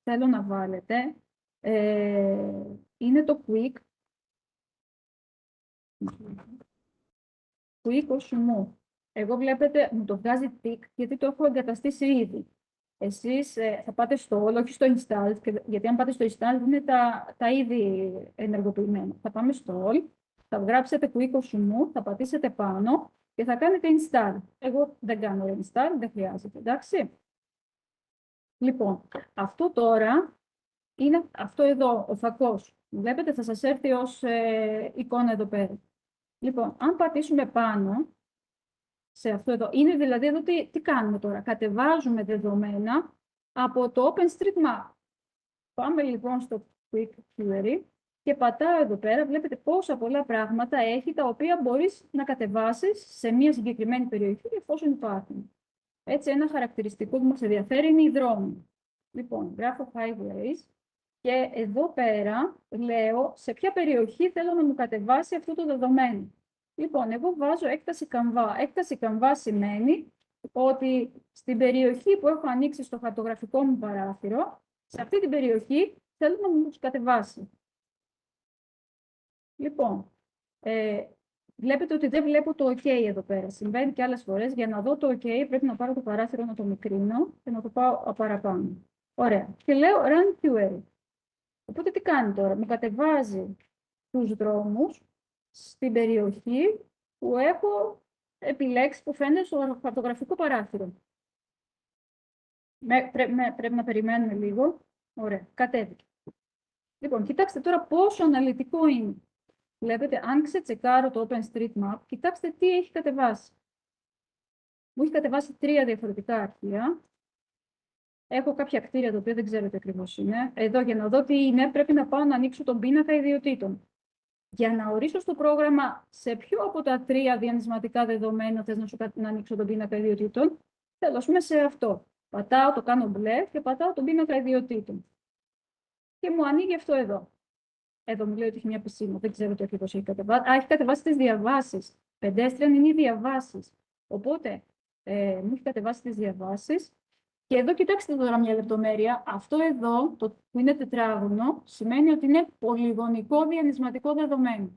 θέλω να βάλετε είναι το quick. Quick ως μου. Εγώ βλέπετε, μου το βγάζει tick, γιατί το έχω εγκαταστήσει ήδη. Εσείς θα πάτε στο all, όχι στο install, γιατί αν πάτε στο install είναι τα ήδη ενεργοποιημένα. Θα πάμε στο all, θα γράψετε quick ως μου, θα πατήσετε πάνω και θα κάνετε install. Εγώ δεν κάνω install, δεν χρειάζεται, εντάξει. Λοιπόν, αυτό τώρα είναι αυτό εδώ, ο φακός. Βλέπετε, θα σας έρθει ως εικόνα εδώ πέρα. Λοιπόν, αν πατήσουμε πάνω σε αυτό εδώ, είναι δηλαδή εδώ τι κάνουμε τώρα. Κατεβάζουμε δεδομένα από το OpenStreetMap. Πάμε λοιπόν στο Quick Query και πατάω εδώ πέρα. Βλέπετε πόσα πολλά πράγματα έχει τα οποία μπορείς να κατεβάσεις σε μια συγκεκριμένη περιοχή εφόσον υπάρχουν. Έτσι, ένα χαρακτηριστικό που μας ενδιαφέρει είναι οι δρόμοι. Λοιπόν, γράφω highways και εδώ πέρα λέω σε ποια περιοχή θέλω να μου κατεβάσει αυτό το δεδομένο. Λοιπόν, εγώ βάζω έκταση καμβά. Έκταση καμβά σημαίνει ότι στην περιοχή που έχω ανοίξει στο χαρτογραφικό μου παράθυρο, σε αυτή την περιοχή θέλω να μου τους κατεβάσει. Λοιπόν, βλέπετε ότι δεν βλέπω το OK εδώ πέρα. Συμβαίνει και άλλες φορές. Για να δω το OK πρέπει να πάρω το παράθυρο να το μικρύνω και να το πάω παραπάνω. Ωραία. Και λέω Run Query. Οπότε τι κάνει τώρα. Μου κατεβάζει τους δρόμους στην περιοχή που έχω επιλέξει, που φαίνεται στο χαρτογραφικό παράθυρο. Πρέπει να περιμένουμε λίγο. Ωραία. Κατέβηκε. Λοιπόν, κοιτάξτε τώρα πόσο αναλυτικό είναι. Βλέπετε, αν ξετσεκάρω το OpenStreetMap, κοιτάξτε τι έχει κατεβάσει. Μου έχει κατεβάσει 3 διαφορετικά αρχεία. Έχω κάποια κτίρια τα οποία δεν ξέρω τι ακριβώς είναι. Εδώ για να δω τι είναι, πρέπει να πάω να ανοίξω τον πίνακα ιδιωτήτων. Για να ορίσω στο πρόγραμμα σε ποιο από τα 3 διανυσματικά δεδομένα θες να ανοίξω τον πίνακα ιδιωτήτων, θέλω πούμε σε αυτό. Πατάω, το κάνω μπλε και πατάω τον πίνακα ιδιωτήτων. Και μου ανοίγει αυτό εδώ. Εδώ μου λέει ότι έχει μια πισίνα. Δεν ξέρω τι ακριβώς έχει κατεβάσει. Έχει κατεβάσει τις διαβάσεις. Pedestrian είναι οι διαβάσεις. Οπότε μου έχει κατεβάσει τις διαβάσεις. Και εδώ κοιτάξτε τώρα μια λεπτομέρεια. Αυτό εδώ, το που είναι τετράγωνο, σημαίνει ότι είναι πολυγωνικό διανυσματικό δεδομένο.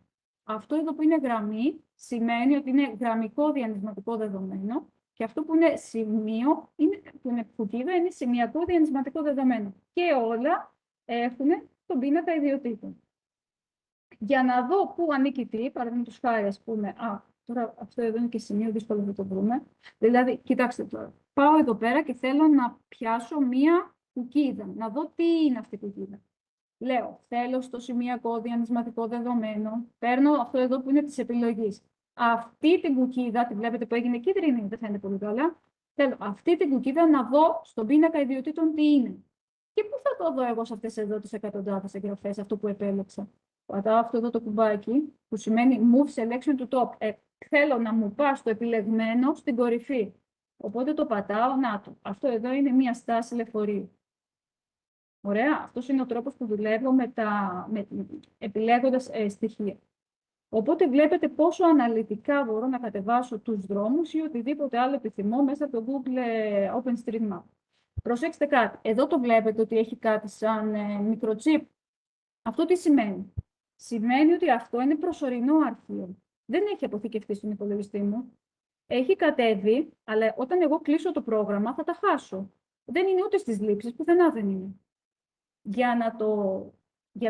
Αυτό εδώ που είναι γραμμή, σημαίνει ότι είναι γραμμικό διανυσματικό δεδομένο. Και αυτό που είναι σημείο, που είναι κουκίδα, είναι σημειακό διανυσματικό δεδομένο. Και όλα έχουν τον πίνακα ιδιωτήτων. Για να δω πού ανήκει τι, παραδείγματος χάρη, ας πούμε, τώρα αυτό εδώ είναι και σημείο, δύσκολο να το βρούμε. Δηλαδή, κοιτάξτε τώρα, πάω εδώ πέρα και θέλω να πιάσω μία κουκίδα, να δω τι είναι αυτή η κουκίδα. Λέω, θέλω στο σημειακό διανυσματικό δεδομένο, παίρνω αυτό εδώ που είναι της επιλογής. Αυτή την κουκίδα, τη βλέπετε που έγινε κίτρινη, δεν φαίνεται πολύ καλά. Θέλω αυτή την κουκίδα να δω στον πίνακα ιδιωτήτων τι είναι. Και πού θα το δω εγώ σε αυτές εδώ τις εκατοντάδες εγγραφές, αυτό που επέλεξα. Πατάω αυτό εδώ το κουμπάκι, που σημαίνει Move Selection to Top. Θέλω να μου πάει στο επιλεγμένο στην κορυφή. Οπότε το πατάω, να το. Αυτό εδώ είναι μία στάση λεωφορείου. Ωραία, αυτός είναι ο τρόπος που δουλεύω επιλέγοντας στοιχεία. Οπότε βλέπετε πόσο αναλυτικά μπορώ να κατεβάσω τους δρόμους ή οτιδήποτε άλλο επιθυμώ μέσα από το Google OpenStreetMap. Προσέξτε κάτι. Εδώ το βλέπετε ότι έχει κάτι σαν μικροτσίπ. Αυτό τι σημαίνει. Σημαίνει ότι αυτό είναι προσωρινό αρχείο. Δεν έχει αποθηκευτεί στον υπολογιστή μου. Έχει κατέβει, αλλά όταν εγώ κλείσω το πρόγραμμα θα τα χάσω. Δεν είναι ούτε στις λήψεις, πουθενά δεν είναι. Για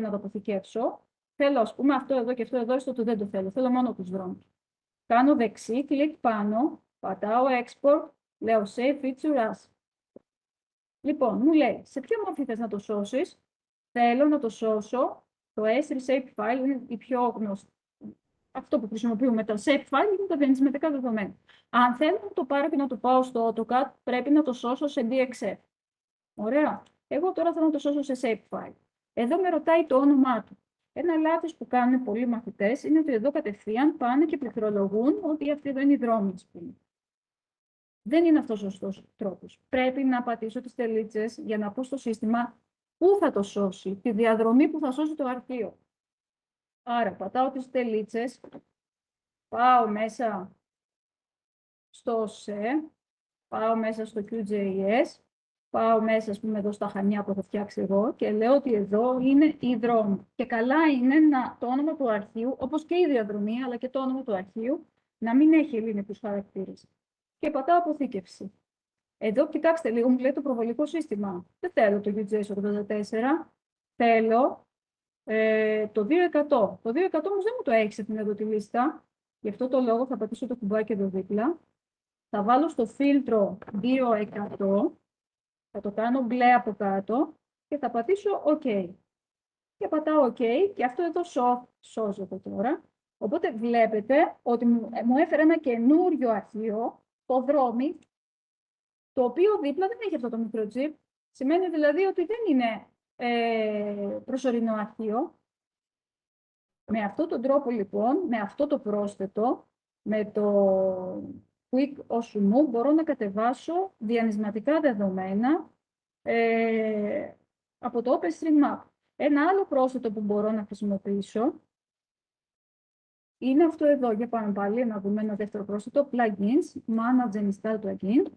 να το αποθηκεύσω, θέλω ας πούμε αυτό εδώ και αυτό εδώ, στο το δεν το θέλω. Θέλω μόνο τους δρόμους. Κάνω δεξί, κλικ πάνω, πατάω export, λέω save feature as. Λοιπόν, μου λέει, σε ποια μορφή θες να το σώσεις. Θέλω να το σώσω. Το S shape file είναι η πιο γνωστή. Αυτό που χρησιμοποιούμε τα shape file είναι τα διανυσματικά δεδομένα. Αν θέλω να το πάρω και να το πάω στο AutoCAD, πρέπει να το σώσω σε DXF. Ωραία. Εγώ τώρα θέλω να το σώσω σε shape file. Εδώ με ρωτάει το όνομά του. Ένα λάθος που κάνουν πολλοί μαθητές είναι ότι εδώ κατευθείαν πάνε και πληκτρολογούν ότι αυτή εδώ είναι η δρόμη, ας πούμε. Δεν είναι αυτός ο σωστός τρόπος. Πρέπει να πατήσω τις τελίτσες για να πω στο σύστημα πού θα το σώσει, τη διαδρομή που θα σώσει το αρχείο. Άρα, πατάω τις τελίτσες, πάω μέσα στο SE, πάω μέσα στο QGIS Πάω μέσα, ας πούμε, εδώ στα Χανιά που έχω φτιάξει εγώ και λέω ότι εδώ είναι η δρόμη. Και καλά είναι το όνομα του αρχείου, όπως και η διαδρομή, αλλά και το όνομα του αρχείου, να μην έχει ελληνικούς χαρακτήρες. Και πατάω αποθήκευση. Εδώ, κοιτάξτε λίγο, μου λέει το προβολικό σύστημα. Δεν θέλω το UGS 84, θέλω το 200. Το 200 όμως δεν μου το έχει στην εδώ τη λίστα. Γι' αυτό το λόγο θα πατήσω το κουμπάκι εδώ δίπλα. Θα βάλω στο φίλτρο 200. Θα το κάνω μπλε από κάτω και θα πατήσω OK. Και πατάω OK και αυτό εδώ σώζεται τώρα. Οπότε βλέπετε ότι μου έφερε ένα καινούριο αρχείο, το δρόμι, το οποίο δίπλα δεν έχει αυτό το μικρό chip. Σημαίνει δηλαδή ότι δεν είναι προσωρινό αρχείο. Με αυτόν τον τρόπο λοιπόν, με αυτό το πρόσθετο, με το Quick OSUMU, μπορώ να κατεβάσω διανυσματικά δεδομένα από το OpenStreetMap. Ένα άλλο πρόσθετο που μπορώ να χρησιμοποιήσω είναι αυτό εδώ. Για πάμε πάλι να δούμε ένα δεύτερο πρόσθετο. Plugins, Manage and Install Plugin.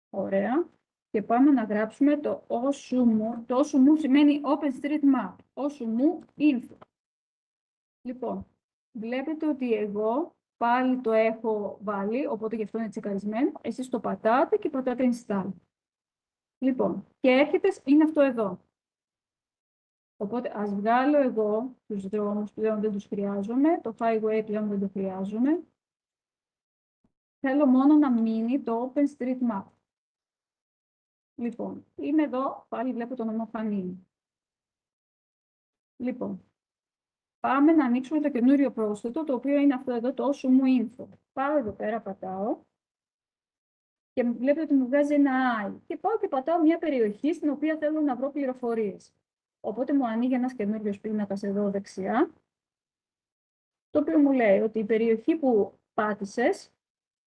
Ωραία. Και πάμε να γράψουμε το OSUMU. Το OSUMU σημαίνει OpenStreetMap. OSUMU Info. Λοιπόν, βλέπετε ότι εγώ πάλι το έχω βάλει, οπότε γι' αυτό είναι τσεκαρισμένο. Εσείς το πατάτε και πατάτε Install. Λοιπόν, και έρχεται, είναι αυτό εδώ. Οπότε ας βγάλω εγώ τους δρόμους, πλέον δεν τους χρειάζομαι. Το highway πλέον δεν το χρειάζομαι. Θέλω μόνο να μείνει το OpenStreetMap. Λοιπόν, είμαι εδώ, πάλι βλέπω τον ομοφανή. Λοιπόν, πάμε να ανοίξουμε το καινούριο πρόσθετο, το οποίο είναι αυτό εδώ, το OSUMU Info. Πάω εδώ πέρα, πατάω. Και βλέπετε ότι μου βγάζει ένα I. Και πάω και πατάω μια περιοχή στην οποία θέλω να βρω πληροφορίες. Οπότε μου ανοίγει ένας καινούριος πίνακας εδώ δεξιά, το οποίο μου λέει ότι η περιοχή που πάτησες,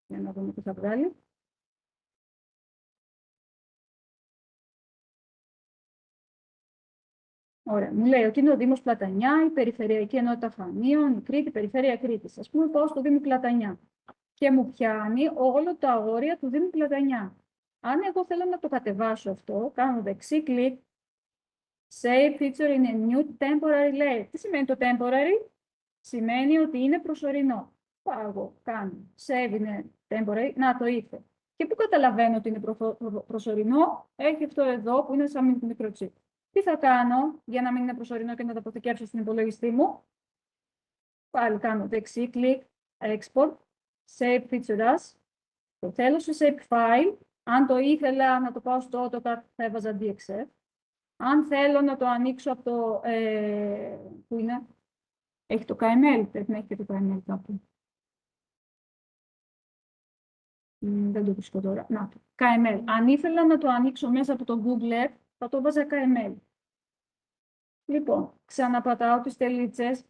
για να δούμε τι θα βγάλει, ωραία, μου λέει ότι είναι ο Δήμος Πλατανιά, η Περιφερειακή Ενότητα Φανίων, η Κρήτη, η Περιφέρεια Κρήτης. Ας πούμε, πάω στο Δήμο Πλατανιά και μου πιάνει όλα τα όρια του Δήμου Πλατανιά. Αν εγώ θέλω να το κατεβάσω αυτό, κάνω δεξί κλικ, Save feature in a new temporary layer. Τι σημαίνει το temporary? Σημαίνει ότι είναι προσωρινό. Πάω, κάνω Save in a temporary. Να, το ήρθε. Και πού καταλαβαίνω ότι είναι προσωρινό? Έχει αυτό εδώ που είναι σαν μικρό chip. Τι θα κάνω για να μην είναι προσωρινό και να το αποθηκεύσω στην υπολογιστή μου? Πάλι κάνω δεξί κλικ, Export, Save feature as. Το θέλω σε Save file. Αν το ήθελα να το πάω στο AutoCAD θα έβαζα DXF. Αν θέλω να το ανοίξω από το... πού είναι? Έχει το KML, πρέπει να έχει και το KML κάπου. Δεν το βρίσκω τώρα. Να το. KML. Αν ήθελα να το ανοίξω μέσα από το Google, θα το βάζα KML. Λοιπόν, ξαναπατάω τις τελίτσες.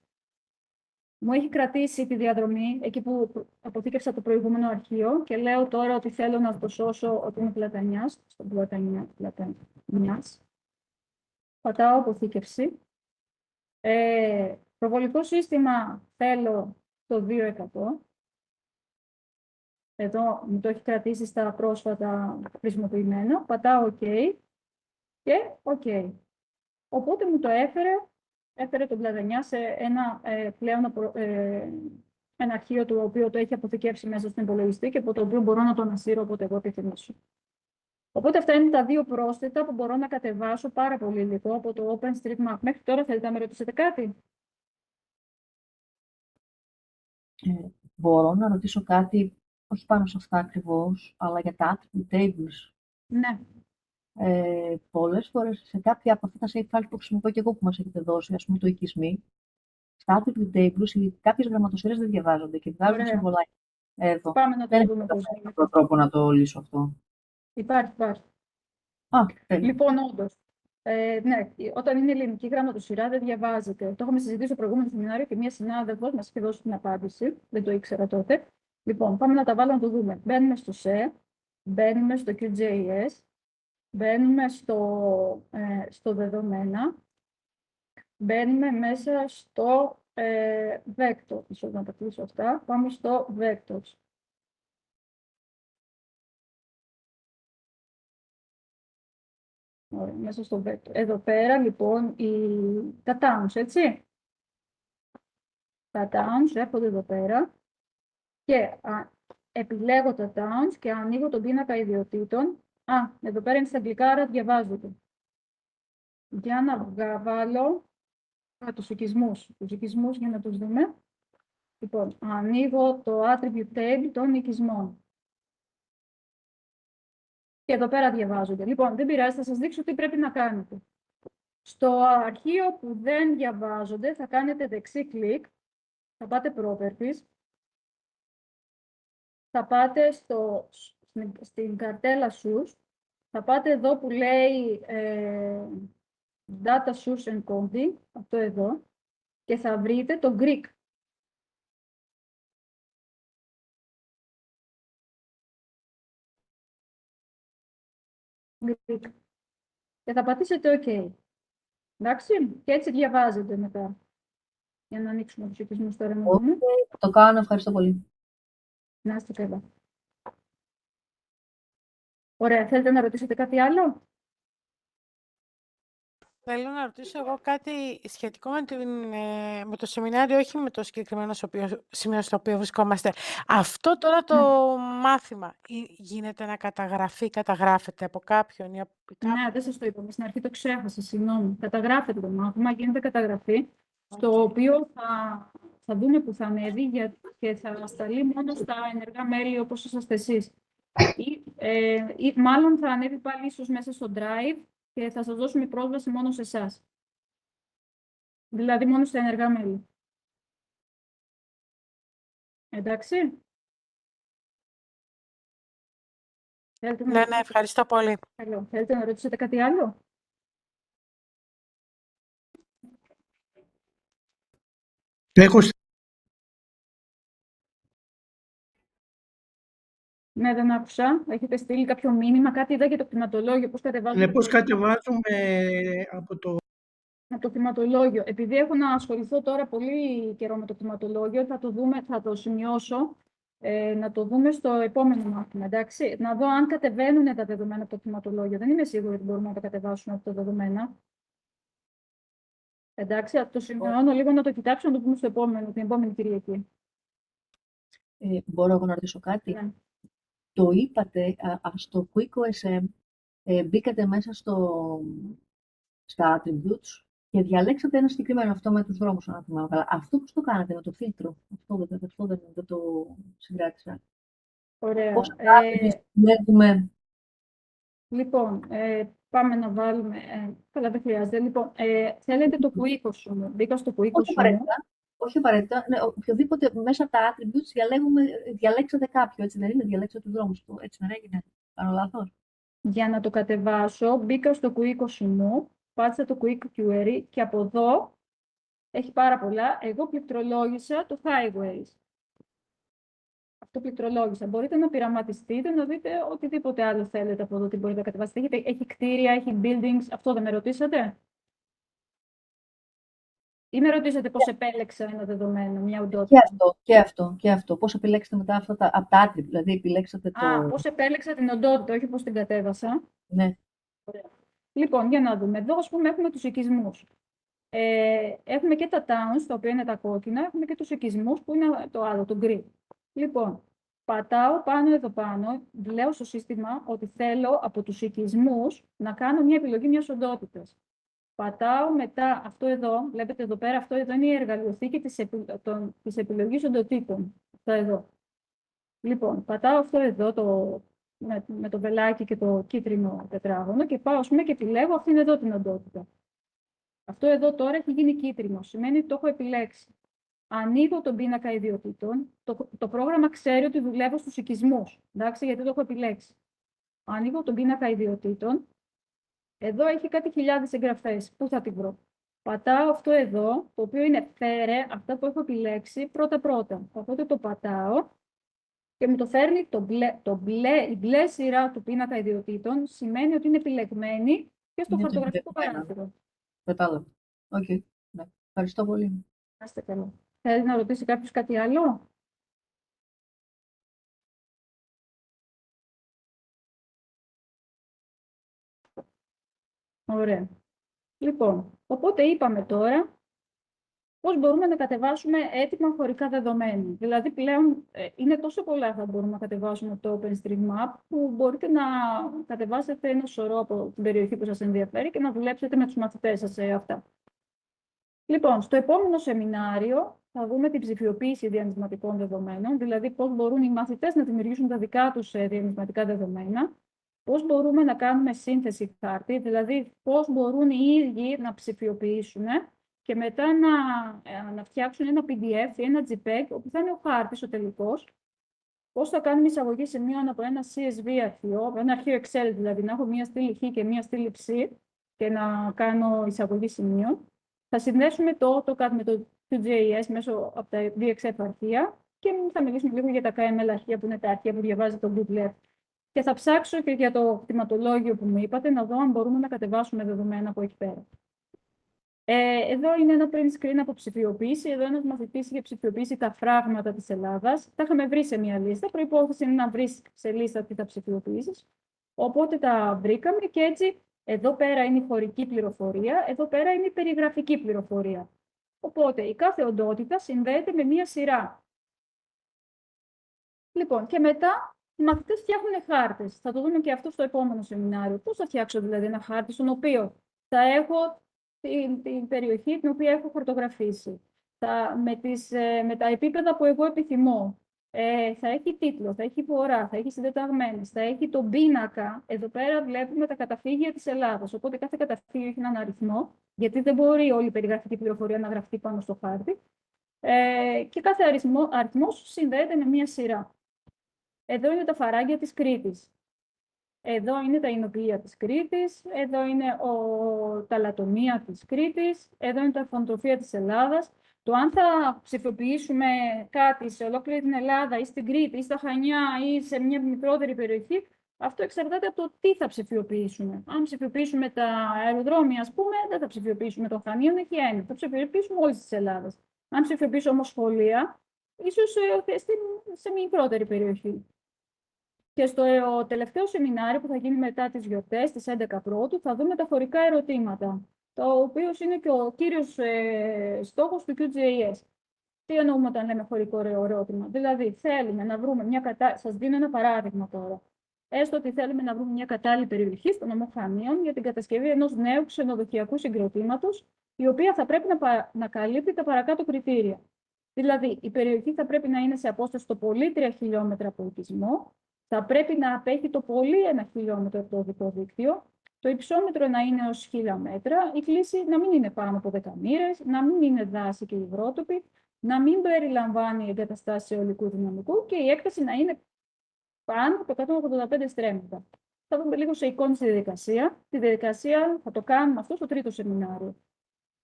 Μου έχει κρατήσει τη διαδρομή, εκεί που αποθήκευσα το προηγούμενο αρχείο και λέω τώρα ότι θέλω να το σώσω ότι είναι Πλατανιάς, στον Πλατανιάς. Πατάω αποθήκευση. Προβολικό σύστημα θέλω το 200. Εδώ μου το έχει κρατήσει στα πρόσφατα χρησιμοποιημένα. Πατάω OK και OK. Οπότε μου το έφερε τον Πλατανιά σε ένα πλέον ένα αρχείο το οποίο το έχει αποθηκεύσει μέσα στην υπολογιστή και από το οποίο μπορώ να το ανασύρω όποτε εγώ επιθυμήσω. Οπότε αυτά είναι τα δύο πρόσθετα που μπορώ να κατεβάσω πάρα πολύ υλικό από το OpenStreetMap. Μέχρι τώρα θέλετε να με ρωτήσετε κάτι? Μπορώ να ρωτήσω κάτι, όχι πάνω σε αυτά ακριβώς, αλλά για τα attribute tables. Ναι. Πολλές φορές σε κάποια από αυτά τα save files που χρησιμοποιώ και εγώ που μας έχετε δώσει, ας πούμε το οικισμί, στα attribute tables κάποιες γραμματοσυρές δεν διαβάζονται και βγάζουν συμβολάκια. Εδώ. Πάμε να Δεν το δούμε πώς έχω κάποιο τρόπο να το λύσω αυτό. Υπάρχει. Τέλεια. Λοιπόν, όντως, ναι, όταν είναι ελληνική γραμματοσυρά δεν διαβάζεται. Το έχουμε συζητήσει στο προηγούμενο σεμινάριο και μία συνάδελφος μας είχε δώσει την απάντηση. Δεν το ήξερα τότε. Λοιπόν, πάμε να τα βάλω να το δούμε. Μπαίνουμε στο SE, μπαίνουμε στο QGIS, μπαίνουμε στο δεδομένα, μπαίνουμε μέσα στο vector. Ίσως να τα κλείσω αυτά. Πάμε στο vectors. Ωραία, μέσα στο vector. Εδώ πέρα, λοιπόν, τα towns, έτσι. Τα towns έρχονται εδώ πέρα και επιλέγω τα towns και ανοίγω τον πίνακα ιδιωτήτων. Εδώ πέρα είναι στα αγγλικά, άρα διαβάζονται. Για να βάλω τους οικισμούς. Τους οικισμούς για να τους δούμε. Λοιπόν, ανοίγω το attribute table των οικισμών. Και εδώ πέρα διαβάζονται. Λοιπόν, δεν πειράζει, θα σας δείξω τι πρέπει να κάνετε. Στο αρχείο που δεν διαβάζονται, θα κάνετε δεξί κλικ, θα πάτε Properties, θα πάτε στην καρτέλα Source, θα πάτε εδώ που λέει Data Source Encoding, αυτό εδώ, και θα βρείτε το Greek. Και θα πατήσετε OK. Εντάξει, και έτσι διαβάζετε μετά. Για να ανοίξουμε τους οικισμούς τώρα να δούμε. Θα το κάνω, ευχαριστώ πολύ. Να είστε καλά. Ωραία, θέλετε να ρωτήσετε κάτι άλλο? Θέλω να ρωτήσω εγώ κάτι σχετικό με το σεμινάριο, όχι με το συγκεκριμένο σημείο στο οποίο βρισκόμαστε. Αυτό τώρα το μάθημα γίνεται να καταγράφεται από κάποιον ή από κάποιον? Ναι, δεν σας το είπαμε. Στην αρχή το ξέχασα, συγγνώμη. Καταγράφεται το μάθημα, γίνεται καταγραφή, στο οποίο θα δούμε που θα ανέβει και θα σταλεί μόνο στα ενεργά μέλη όπως είσαστε εσείς. Ή μάλλον θα ανέβει πάλι ίσως μέσα στο Drive και θα σας δώσουμε πρόσβαση μόνο σε εσάς. Δηλαδή μόνο στα ενεργά μέλη. Εντάξει. Ναι, ευχαριστώ πολύ. Καλό. Θέλετε να ρωτήσετε κάτι άλλο? Ναι, δεν άκουσα. Έχετε στείλει κάποιο μήνυμα, κάτι είδα για το κτηματολόγιο. Πώς κατεβάζουμε? Ναι, πώς κατεβάζουμε από το... Από το κτηματολόγιο. Επειδή έχω να ασχοληθώ τώρα πολύ καιρό με το κτηματολόγιο, θα το δούμε, θα το σημειώσω, να το δούμε στο επόμενο μάθημα, εντάξει. Να δω αν κατεβαίνουν τα δεδομένα από το κτηματολόγιο. Δεν είμαι σίγουρη ότι μπορούμε να τα κατεβάσουμε από τα δεδομένα. Εντάξει, θα το σημειώνω λίγο να το κοιτάξω, να το πούμε στο επόμενο, την επόμενη Κυριακή. Μπορώ εγώ να ρωτήσω κάτι? Ναι. Το είπατε στο QuickOSM, μπήκατε μέσα στα attributes και διαλέξατε ένα συγκεκριμένο, αυτό με τους δρόμους, αν θυμάμαι καλά. Αυτό πώς το κάνατε με το φίλτρο? Αυτό δεν το συγκράτησα. Ωραία. Πώς βλέπουμε... Λοιπόν, πάμε να βάλουμε... καλά, δεν χρειάζεται. Λοιπόν, θέλετε το Quick σου. Μπήκα στο Quick σου. Όχι απαραίτητα. Ναι, οποιοδήποτε μέσα από τα attributes διαλέξατε κάποιο, έτσι δεν είναι? Διαλέξατε τους δρόμους του, έτσι δεν έγινε? Κάνω λάθος? Για να το κατεβάσω, μπήκα στο Quick μου, πάτησα το Quick Query και από εδώ έχει πάρα πολλά. Εγώ πληκτρολόγησα το Highways. Αυτό πληκτρολόγησα. Μπορείτε να πειραματιστείτε, να δείτε οτιδήποτε άλλο θέλετε από εδώ, τι μπορείτε να κατεβάσετε. Έχει κτίρια, έχει buildings. Αυτό δεν με ρωτήσατε? Ή με ρωτήσατε πώς επέλεξα ένα δεδομένο, μια οντότητα? Και αυτό. Πώς επιλέξετε μετά αυτά από τα attributes, δηλαδή επιλέξατε το... Πώς επέλεξα την οντότητα, όχι πώς την κατέβασα. Ναι. Ωραία. Λοιπόν, για να δούμε. Εδώ, ας πούμε, έχουμε τους οικισμούς. Έχουμε και τα towns, τα οποία είναι τα κόκκινα, έχουμε και τους οικισμούς, που είναι το άλλο, το γκρι. Λοιπόν, πατάω πάνω εδώ πάνω, λέω στο σύστημα ότι θέλω από τους οικισμούς να κάνω μια επιλογή μιας οντότητας. Πατάω μετά αυτό εδώ, βλέπετε εδώ πέρα, αυτό εδώ είναι η εργαλειοθήκη της επιλογής οντοτήτων. Αυτό εδώ. Λοιπόν, πατάω αυτό εδώ με το βελάκι και το κίτρινο τετράγωνο και πάω, ας πούμε, και επιλέγω αυτήν εδώ την οντότητα. Αυτό εδώ τώρα έχει γίνει κίτρινο, σημαίνει ότι το έχω επιλέξει. Ανοίγω τον πίνακα ιδιωτήτων, το πρόγραμμα ξέρει ότι δουλεύω στους οικισμούς, εντάξει, γιατί το έχω επιλέξει. Ανοίγω τον πίνακα ιδιωτήτων, εδώ έχει κάτι χιλιάδες εγγραφές, πού θα την βρω? Πατάω αυτό εδώ, το οποίο είναι φέρε, αυτά που έχω επιλέξει πρώτα-πρώτα. Οπότε το πατάω και μου το φέρνει η μπλε σειρά του πίνακα ιδιωτήτων, σημαίνει ότι είναι επιλεγμένη και στο χαρτογραφικό παράθυρο. Κατάλαβα. Οκ. Ναι. Ευχαριστώ πολύ. Άστε καλά. Θέλει να ρωτήσει κάποιος κάτι άλλο? Ωραία. Λοιπόν, οπότε είπαμε τώρα πώς μπορούμε να κατεβάσουμε έτοιμα χωρικά δεδομένα. Δηλαδή, πλέον είναι τόσο πολλά θα μπορούμε να κατεβάσουμε το OpenStreetMap, που μπορείτε να κατεβάσετε ένα σωρό από την περιοχή που σας ενδιαφέρει και να δουλέψετε με τους μαθητές σας σε αυτά. Λοιπόν, στο επόμενο σεμινάριο θα δούμε την ψηφιοποίηση διανυσματικών δεδομένων, δηλαδή πώς μπορούν οι μαθητές να δημιουργήσουν τα δικά τους διανυσματικά δεδομένα, πώς μπορούμε να κάνουμε σύνθεση χάρτη, δηλαδή πώς μπορούν οι ίδιοι να ψηφιοποιήσουν και μετά να φτιάξουν ένα PDF ή ένα JPEG, όπου θα είναι ο χάρτης ο τελικός, πώς θα κάνουμε εισαγωγή σημείων από ένα CSV αρχείο, από ένα αρχείο Excel δηλαδή, να έχω μία στήλη Χ και μία στήλη Ψ και να κάνω εισαγωγή σημείων. Θα συνδέσουμε το AutoCAD με το QGIS μέσω από τα VXF αρχεία και θα μιλήσουμε λίγο για τα KML αρχεία που είναι τα αρχεία που διαβάζει το Google Earth. Και θα ψάξω και για το κτηματολόγιο που μου είπατε, να δω αν μπορούμε να κατεβάσουμε δεδομένα από εκεί πέρα. Εδώ είναι ένα print screen από ψηφιοποίηση. Εδώ ένας μαθητής είχε ψηφιοποιήσει τα φράγματα της Ελλάδας. Τα είχαμε βρει σε μια λίστα. Προϋπόθεση είναι να βρεις σε λίστα τι θα ψηφιοποιήσεις. Οπότε τα βρήκαμε και έτσι εδώ πέρα είναι η χωρική πληροφορία, εδώ πέρα είναι η περιγραφική πληροφορία. Οπότε η κάθε οντότητα συνδέεται με μια σειρά. Λοιπόν, και μετά οι μαθητές φτιάχνουν χάρτες. Θα το δούμε και αυτό στο επόμενο σεμινάριο. Πώς θα φτιάξω δηλαδή ένα χάρτη στον οποίο θα έχω την περιοχή την οποία έχω χαρτογραφήσει. Με τα επίπεδα που εγώ επιθυμώ. Θα έχει τίτλο, θα έχει φορά, θα έχει συντεταγμένες, θα έχει τον πίνακα. Εδώ πέρα βλέπουμε τα καταφύγια της Ελλάδας. Οπότε κάθε καταφύγιο έχει έναν αριθμό, γιατί δεν μπορεί όλη η περιγραφική πληροφορία να γραφτεί πάνω στο χάρτη. Και κάθε αριθμός συνδέεται με μία σειρά. Εδώ είναι τα φαράγγια της Κρήτης. Εδώ είναι τα εινοποιεία της Κρήτης. Εδώ είναι τα λατομεία της Κρήτης. Εδώ είναι τα φωνοτροφία της Ελλάδας. Το αν θα ψηφιοποιήσουμε κάτι σε ολόκληρη την Ελλάδα ή στην Κρήτη ή στα Χανιά ή σε μια μικρότερη περιοχή, αυτό εξαρτάται από το τι θα ψηφιοποιήσουμε. Αν ψηφιοποιήσουμε τα αεροδρόμια, ας πούμε, δεν θα ψηφιοποιήσουμε το Χανίων, έχει ένα. Θα ψηφιοποιήσουμε όλες τις Ελλάδας. Αν ψηφιοποιήσω όμως σχολεία, ίσως σε μικρότερη περιοχή. Και στο τελευταίο σεμινάριο που θα γίνει μετά τις γιορτές, τις 11 Πρώτου, θα δούμε τα χωρικά ερωτήματα, το οποίο είναι και ο κύριος στόχος του QGIS. Τι εννοούμε όταν λέμε χωρικό ερώτημα? Δηλαδή, θέλουμε να βρούμε μια κατάλληλη. Σας δίνω ένα παράδειγμα τώρα. Έστω ότι θέλουμε να βρούμε μια κατάλληλη περιοχή στο νομό Χανίων για την κατασκευή ενός νέου ξενοδοχειακού συγκροτήματος, η οποία θα πρέπει να καλύπτει τα παρακάτω κριτήρια. Δηλαδή, η περιοχή θα πρέπει να είναι σε απόσταση το πολύ 3 χιλιόμετρα από οικισμό, θα πρέπει να απέχει το πολύ 1 χιλιόμετρο από το οδικό δίκτυο, το υψόμετρο να είναι ως 1000 μέτρα, η κλίση να μην είναι πάνω από 10 μοίρες, να μην είναι δάση και υδρότοποι, να μην περιλαμβάνει εγκαταστάσεις αιωλικού δυναμικού και η έκταση να είναι πάνω από 185 στρέμματα. Θα δούμε λίγο σε εικόνες στη διαδικασία. Τη διαδικασία θα το κάνουμε αυτό στο τρίτο σεμινάριο.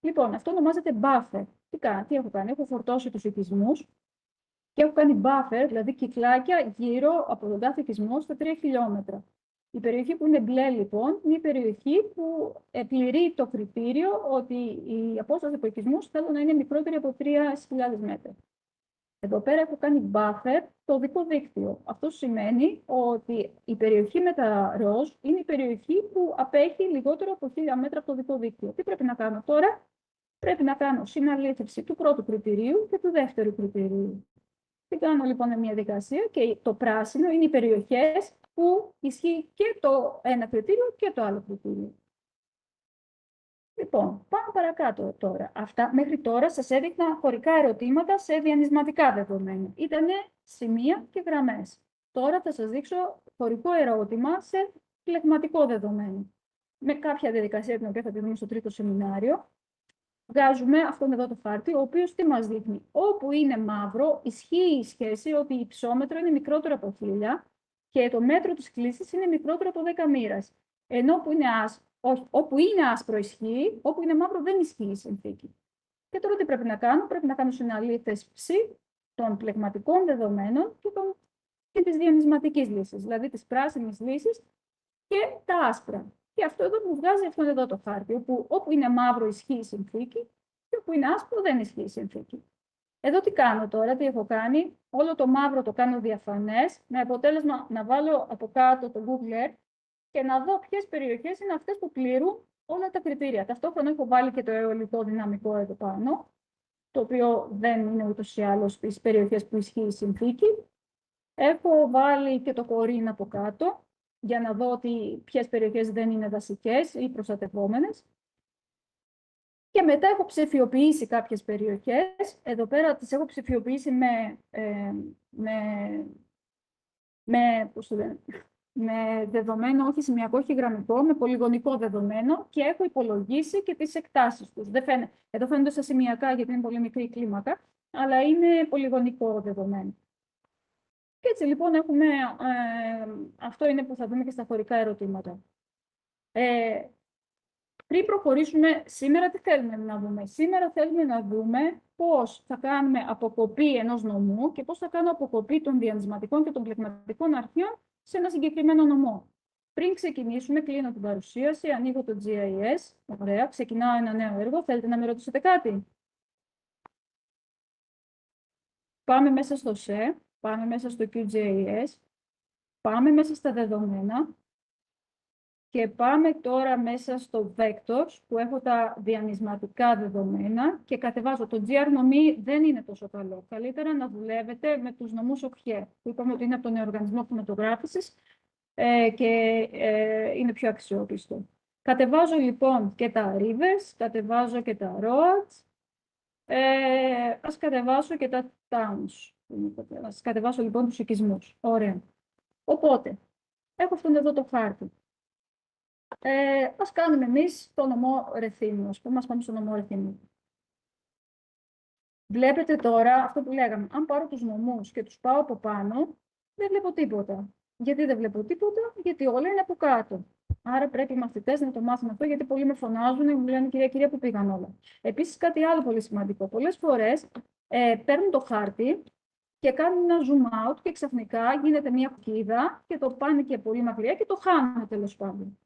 Λοιπόν, αυτό ονομάζεται buffer. Τι έχω κάνει? Έχω φορτώσει τους οικισμούς και έχω κάνει buffer, δηλαδή κυκλάκια γύρω από τον κάθε οικισμό στα 3 χιλιόμετρα. Η περιοχή που είναι μπλε, λοιπόν, είναι η περιοχή που πληρεί το κριτήριο ότι η απόσταση από οικισμούς θέλω να είναι μικρότερη από 3.000 μέτρα. Εδώ πέρα έχω κάνει buffer το οδικό δίκτυο. Αυτό σημαίνει ότι η περιοχή με τα ροζ είναι η περιοχή που απέχει λιγότερο από 1000 μέτρα από το οδικό δίκτυο. Τι πρέπει να κάνω τώρα? Πρέπει να κάνω συναλήθευση του πρώτου κριτηρίου και του δεύτερου κριτηρίου. Τι κάνω λοιπόν μια δικασία και το πράσινο είναι οι περιοχές που ισχύει και το ένα κριτήριο και το άλλο κριτήριο. Λοιπόν, πάμε παρακάτω τώρα. Αυτά μέχρι τώρα σας έδειχνα χωρικά ερωτήματα σε διανυσματικά δεδομένα. Ήτανε σημεία και γραμμές. Τώρα θα σας δείξω χωρικό ερώτημα σε πλεγματικό δεδομένο. Με κάποια διαδικασία την οποία θα τη δούμε στο τρίτο σεμινάριο. Βγάζουμε αυτόν εδώ το χάρτη, ο οποίος τι μας δείχνει? Όπου είναι μαύρο, ισχύει η σχέση ότι η υψόμετρο είναι μικρότερο από 1000 και το μέτρο της κλίσης είναι μικρότερο από 10 μοίρας. Ενώ όπου είναι άσπρο ισχύει, όπου είναι μαύρο δεν ισχύει η συνθήκη. Και τώρα τι πρέπει να κάνω? Πρέπει να κάνω συναλήθευση των πλεγματικών δεδομένων και της διανυσματικής λύσης, δηλαδή της πράσινης λύσης και τα άσπρα. Και αυτό εδώ μου βγάζει αυτόν εδώ το χάρτη, όπου είναι μαύρο ισχύει η συνθήκη Και όπου είναι άσπρο δεν ισχύει η συνθήκη. Εδώ τι κάνω τώρα, τι έχω κάνει. Όλο το μαύρο το κάνω διαφανές, με αποτέλεσμα να βάλω από κάτω το Google Earth και να δω ποιες περιοχές είναι αυτές που πληρούν όλα τα κριτήρια. Ταυτόχρονα έχω βάλει και το αιωλικό δυναμικό εδώ πάνω, το οποίο δεν είναι ούτως ή άλλως στις περιοχές που ισχύει η συνθήκη. Έχω βάλει και το κορίνα από κάτω, για να δω ότι ποιες περιοχές δεν είναι δασικές ή προστατευόμενες. Και μετά έχω ψηφιοποιήσει κάποιες περιοχές. Εδώ πέρα τις έχω ψηφιοποιήσει με δεδομένο όχι σημειακό, όχι γραμμικό, με πολυγωνικό δεδομένο και έχω υπολογίσει και τις εκτάσεις τους. Εδώ φαίνονται στα σημειακά γιατί είναι πολύ μικρή η κλίμακα, αλλά είναι πολυγωνικό δεδομένο. Και έτσι λοιπόν έχουμε, αυτό είναι που θα δούμε και στα χωρικά ερωτήματα. Πριν προχωρήσουμε, σήμερα τι θέλουμε να δούμε. Σήμερα θέλουμε να δούμε πώς θα κάνουμε αποκοπή ενός νομού και πώς θα κάνω αποκοπή των διανυσματικών και των πλεγματικών αρχείων σε ένα συγκεκριμένο νομό. Πριν ξεκινήσουμε, κλείνω την παρουσίαση, ανοίγω το GIS. Ωραία, ξεκινάω ένα νέο έργο. Θέλετε να με ρωτήσετε κάτι? Πάμε μέσα στο SE, πάμε μέσα στο QGIS, πάμε μέσα στα δεδομένα. Και πάμε τώρα μέσα στο Vectors, που έχω τα διανυσματικά δεδομένα και κατεβάζω. Το GR νομή δεν είναι τόσο καλό. Καλύτερα να δουλεύετε με τους νομούς ΟΚΧΕ, που είπαμε ότι είναι από τον Νεοοργανισμό Χρηματογράφησης και είναι πιο αξιόπιστο. Κατεβάζω λοιπόν και τα rivers, κατεβάζω και τα roads, ας κατεβάσω και τα towns. Ας κατεβάσω λοιπόν τους οικισμούς. Ωραία. Οπότε, έχω αυτόν εδώ το χάρτη. Ας κάνουμε εμείς το νομό Ρεθύμνου, ας πούμε, ας πάμε στο νομό Ρεθύμνου. Βλέπετε τώρα αυτό που λέγαμε, αν πάρω τους νομούς και τους πάω από πάνω, δεν βλέπω τίποτα. Γιατί δεν βλέπω τίποτα? Γιατί όλα είναι από κάτω. Άρα πρέπει οι μαθητές να το μάθουν αυτό, γιατί πολλοί με φωνάζουν και μου λένε κυρία, που πήγαν όλα. Επίσης κάτι άλλο πολύ σημαντικό. Πολλές φορές παίρνουν το χάρτη και κάνουν ένα zoom out και ξαφνικά γίνεται μια κουκκίδα και το πάνε και πολύ μακριά και το χάνουν τέλος πάντων.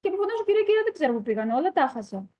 Και μου φωνάζουν, κυρία, δεν ξέρω που πήγαν όλα, τα χάσα.